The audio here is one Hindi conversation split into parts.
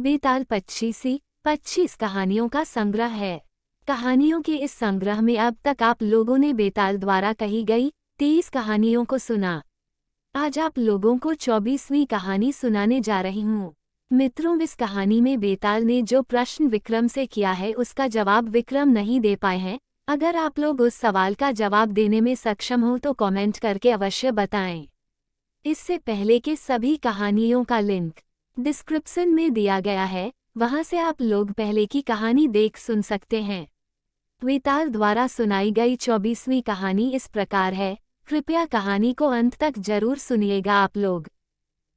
बेताल 25 कहानियों का संग्रह है। कहानियों के इस संग्रह में अब तक आप लोगों ने बेताल द्वारा कही गई 23 कहानियों को सुना। आज आप लोगों को 24वीं कहानी सुनाने जा रही हूँ। मित्रों, इस कहानी में बेताल ने जो प्रश्न विक्रम से किया है उसका जवाब विक्रम नहीं दे पाए हैं। अगर आप लोग उस सवाल का जवाब देने में सक्षम हो तो कमेंट करके अवश्य बताएं। इससे पहले कि सभी कहानियों का लिंक डिस्क्रिप्शन में दिया गया है, वहां से आप लोग पहले की कहानी देख सुन सकते हैं। बेताल द्वारा सुनाई गई 24वीं कहानी इस प्रकार है। कृपया कहानी को अंत तक जरूर सुनिएगा आप लोग।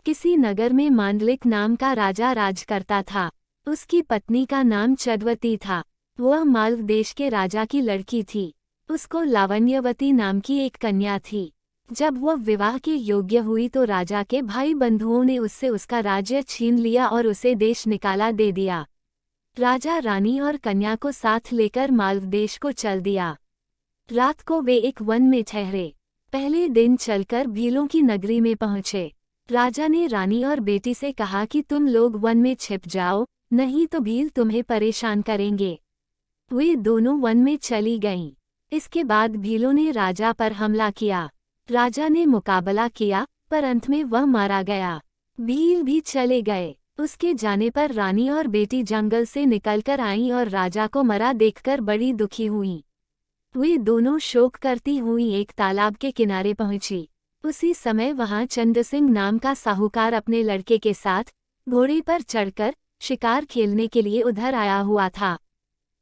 किसी नगर में मांडलिक नाम का राजा राज करता था। उसकी पत्नी का नाम चंद्रवती था। वह मालव देश के राजा की लड़की थी। उसको लावण्यवती नाम की एक कन्या थी। जब वह विवाह के योग्य हुई तो राजा के भाई बंधुओं ने उससे उसका राज्य छीन लिया और उसे देश निकाला दे दिया। राजा रानी और कन्या को साथ लेकर मालव देश को चल दिया। रात को वे एक वन में ठहरे। पहले दिन चलकर भीलों की नगरी में पहुंचे। राजा ने रानी और बेटी से कहा कि तुम लोग वन में छिप जाओ, नहीं तो भील तुम्हें परेशान करेंगे। वे दोनों वन में चली गईं। इसके बाद भीलों ने राजा पर हमला किया। राजा ने मुकाबला किया, पर अंत में वह मारा गया। भील भी चले गए। उसके जाने पर रानी और बेटी जंगल से निकलकर आईं और राजा को मरा देखकर बड़ी दुखी हुईं। वे दोनों शोक करती हुई एक तालाब के किनारे पहुंची। उसी समय वहां चंद्र सिंह नाम का साहूकार अपने लड़के के साथ घोड़े पर चढ़कर शिकार खेलने के लिए उधर आया हुआ था।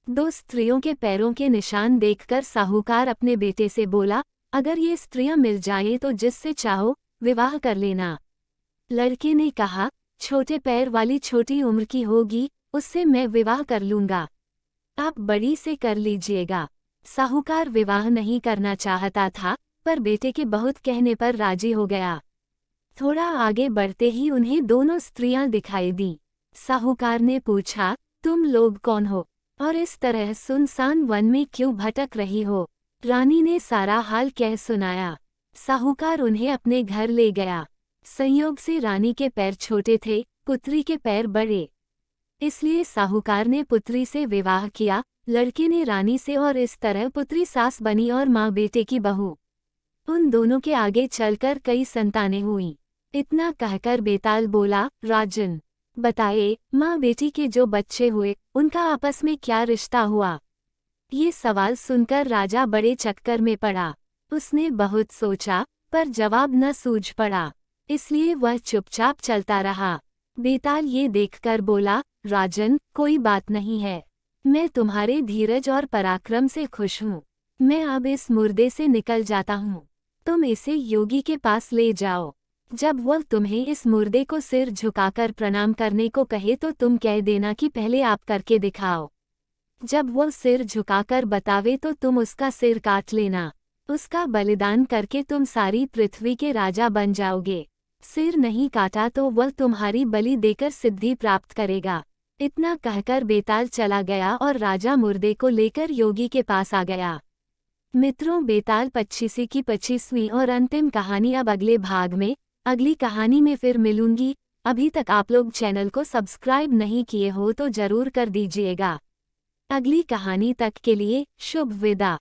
दो स्त्रियों के पैरों के निशान देखकर साहूकार अपने बेटे से बोला, अगर ये स्त्रियां मिल जाएं तो जिससे चाहो विवाह कर लेना। लड़के ने कहा, छोटे पैर वाली छोटी उम्र की होगी, उससे मैं विवाह कर लूंगा। आप बड़ी से कर लीजिएगा। साहूकार विवाह नहीं करना चाहता था, पर बेटे के बहुत कहने पर राजी हो गया। थोड़ा आगे बढ़ते ही उन्हें दोनों स्त्रियां दिखाई दी। साहूकार ने पूछा, तुम लोग कौन हो और इस तरह सुनसान वन में क्यों भटक रही हो? रानी ने सारा हाल कह सुनाया। साहूकार उन्हें अपने घर ले गया। संयोग से रानी के पैर छोटे थे, पुत्री के पैर बड़े, इसलिए साहूकार ने पुत्री से विवाह किया। लड़के ने रानी से, और इस तरह पुत्री सास बनी और माँ बेटे की बहू। उन दोनों के आगे चलकर कई संतानें हुईं। इतना कहकर बेताल बोला, राजन बताए, माँ बेटी के जो बच्चे हुए उनका आपस में क्या रिश्ता हुआ? ये सवाल सुनकर राजा बड़े चक्कर में पड़ा। उसने बहुत सोचा, पर जवाब न सूझ पड़ा, इसलिए वह चुपचाप चलता रहा। बेताल ये देखकर बोला, राजन कोई बात नहीं है, मैं तुम्हारे धीरज और पराक्रम से खुश हूँ। मैं अब इस मुर्दे से निकल जाता हूँ। तुम इसे योगी के पास ले जाओ। जब वह तुम्हें इस मुर्दे को सिर झुकाकर प्रणाम करने को कहे तो तुम कह देना कि पहले आप करके दिखाओ। जब वह सिर झुकाकर बतावे तो तुम उसका सिर काट लेना। उसका बलिदान करके तुम सारी पृथ्वी के राजा बन जाओगे। सिर नहीं काटा तो वह तुम्हारी बलि देकर सिद्धि प्राप्त करेगा। इतना कहकर बेताल चला गया और राजा मुर्दे को लेकर योगी के पास आ गया। मित्रों, बेताल 25 की 25वीं और अंतिम कहानी अब अगले भाग में। अगली कहानी में फिर मिलूंगी। अभी तक आप लोग चैनल को सब्सक्राइब नहीं किए हो तो जरूर कर दीजिएगा। अगली कहानी तक के लिए शुभ विदा।